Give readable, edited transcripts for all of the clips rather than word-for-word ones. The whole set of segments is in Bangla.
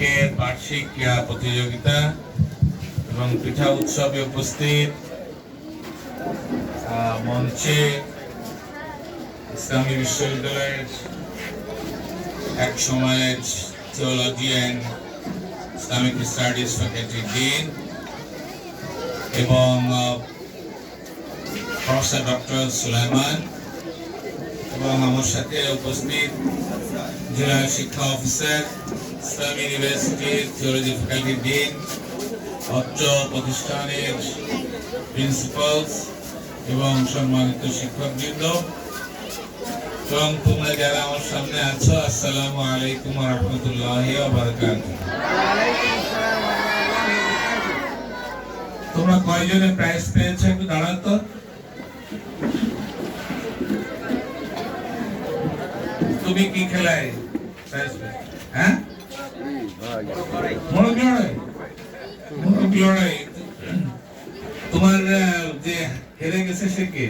আজকের বার্ষিক ক্রীড়া প্রতিযোগিতা এবং পিঠা উৎসবে উপস্থিত মঞ্চে ইসলামী বিশ্ববিদ্যালয়ের এক সময়ের থিওলজি অ্যান্ড ইসলামিক স্টাডিজ ফ্যাকাল্টির ডিন এবং প্রফেসর ডক্টর সুলাইমান এবং আমার সাথে উপস্থিত জেলা শিক্ষা অফিসার ইসলামী ইউনিভার্সিটির থিওলজি ফ্যাকাল্টির ডিন অত্র প্রতিষ্ঠানের প্রিন্সিপালস এবং সম্মানিত শিক্ষকবৃন্দ এবং তোমরা যারা আমার সামনে আছো, আসসালামু আলাইকুম ওয়া রাহমাতুল্লাহি ওয়া বারাকাতুহু। তোমরা কয়জনে প্রাইজ পেয়েছো একটু দাঁড়াও তো। তুমি কি খেলায় প্রাইজ পেয়েছো? হ্যাঁ, মোরগ লড়াই। তোমার যে হেরে গেছে সে কে?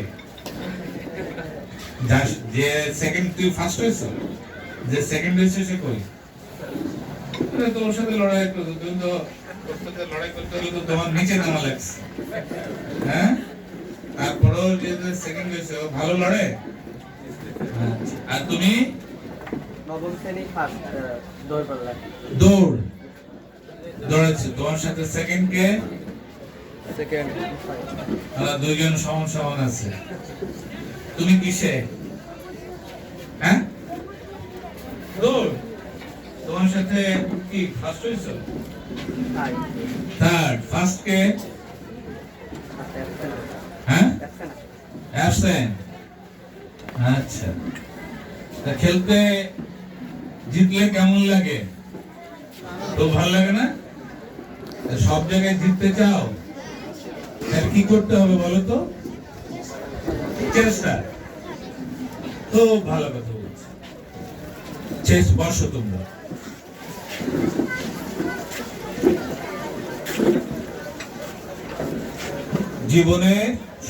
যে সেকেন্ড, তুই ফার্স্ট হয়েছো, যে সেকেন্ড হয়েছে সে কই? তোমার সাথে লড়াই করতো, তুমি তো তোর সাথে লড়াই করতে হলে তো তোমার নিচে নামা লাগছে। হ্যাঁ, তারপরেও যে সেকেন্ড হয়েছে ও ভালো লড়ে। আর তুমি নবম শ্রেণী ফার্স্ট দৌড়েছো, তোমার সাথে সেকেন্ড কে? সেকেন্ড। তারা দুইজন সমান সমান আছে। তুমি কিসে? হ্যাঁ, দৌড়। তোমার সাথে কি ফার্স্ট হয়েছো? থার্ড। ফার্স্ট কে? হ্যাঁ, অ্যাবসেন্ট। আচ্ছা, তা খেলতে জিতলে কেমন লাগে? তো ভালো লাগে না? সব জায়গায় জিততে চাও, তাহলে কি করতে হবে বলো তো? চেষ্টা। তো ভালো কথা বলছি, বসো তোমরা। জীবনে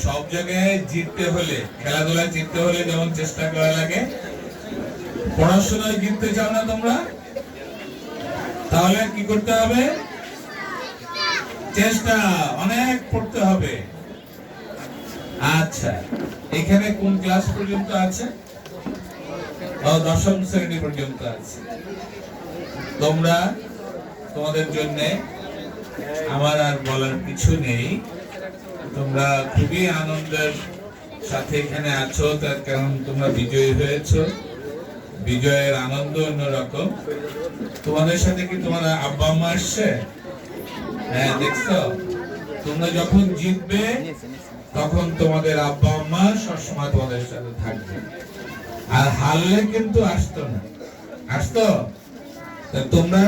সব জায়গায় জিততে হলে, খেলাধুলায় জিততে হলে যেমন চেষ্টা করা লাগে, পড়াশোনায় জিততে চাও না তোমরা? তাহলে কি করতে হবে? চেষ্টা, অনেক পড়তে হবে। আচ্ছা, এখানে কোন ক্লাস পর্যন্ত আছে? দশম শ্রেণী পর্যন্ত আছে। তোমরা, তোমাদের জন্য আমার আর বলার কিছু নেই। তোমরা খুবই আনন্দের সাথে এখানে আছো, তার কারণ তোমরা বিজয়ী হয়েছো। বিজয়ের আনন্দ অন্যরকম। তোমাদের সাথে কি তোমার আব্বা আম্মা আসছে? হ্যাঁ, দেখছো, তোমরা যখন জিতবে তখন তোমাদের আব্বা আম্মা সবসময় তোমাদের সাথে থাকবে। আর হারলে কিন্তু আসতো না, আসতো? তোমরা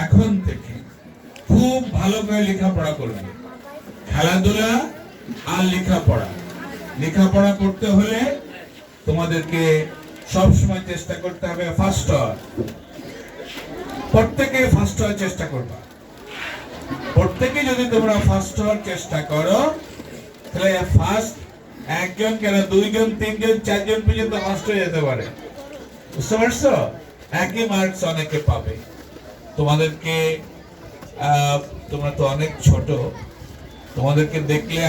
এখন থেকে খুব ভালো করে লেখাপড়া করবে। খেলাধুলা আর লেখাপড়া করতে হলে তোমাদেরকে সবসময় চেষ্টা করতে হবে ফার্স্ট হওয়ার। প্রত্যেকে ফার্স্ট হওয়ার চেষ্টা করবা। প্রত্যেকে যদি তোমরা ফার্স্ট হওয়ার চেষ্টা করো, তাহলে ফার্স্ট একজন কেন, দুইজন, তিনজন, চারজন পর্যন্ত ফার্স্ট হয়ে যেতে পারে। বুঝতে পারছো? একই মার্কস অনেকে পাবে। তোমাদেরকে তোমরা তো অনেক ছোট, তোমাদেরকে দেখলে